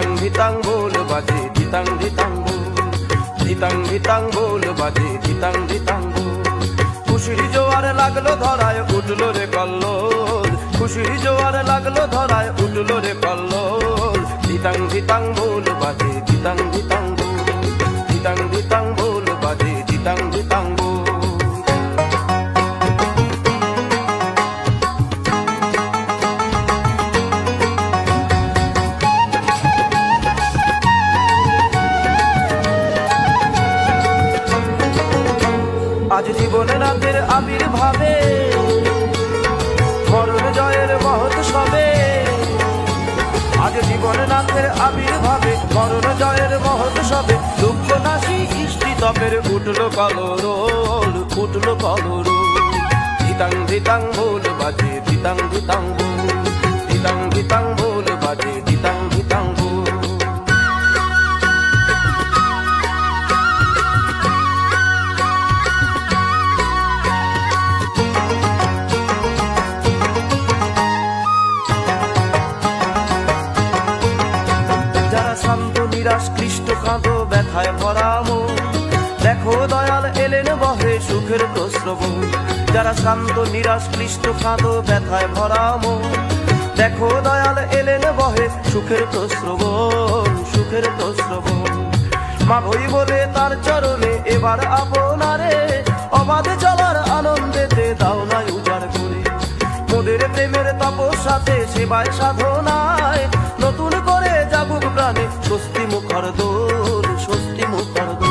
ধিতাং ধিতাং বোল বাজে ধিতাং ধিতাং বোল, ধিতাং ধিতাং বোল বাজে ধিতাং ধিতাং বোল। খুশির জোয়ার লাগলো ধরায় উঠলো রে কল্লোল, খুশির জোয়ার লাগলো ধরায় উঠলো রে কল্লোল। ধিতাং ধিতাং বোল বাজে ধিতাং ধিতাং বোল, ধিতাং ধিতাং বোল বাজে ধিতাং ধিতাং বোল। আজ জীবনে নাথের আবির্ভাবে মরণ জয়ের মহোৎসবে, আজ জীবনে নাথের আবির্ভাবে মরণ জয়ের মহোৎসবে। দুঃখ নাশি সৃষ্টি তপের উঠলো কলরোল, উঠলো কলরোল। ধিতাং ধিতাং বোল বাজে ধিতাং ধিতাং বোল, ধিতাং ধিতাং বোল বাজে ধিতাং ধিতাং বোল। শান্ত নিরাশ ক্লিষ্ট কাঁদো ব্যথায় ভরা মন, দেখো দয়াল এলেন বহে সুখের প্রস্রব। যারা শান্ত নিরাশ ক্লিষ্ট কাঁদো ব্যথায় ভরা মন, দেখো দয়াল এলেন বহে সুখের প্রস্রব, সুখের প্রস্রব। মাগই বলে তার চরণে এবার আপনারে, অবাধে চলার আনন্দেতে দাও নাই উজাড় করে। মোদের প্রেমের তপস্যাতে সেবায় সাধনায় নতুন করে জাগুক প্রাণে স্বস্তি মুখর দোল, স্বস্তি মুখর দোল।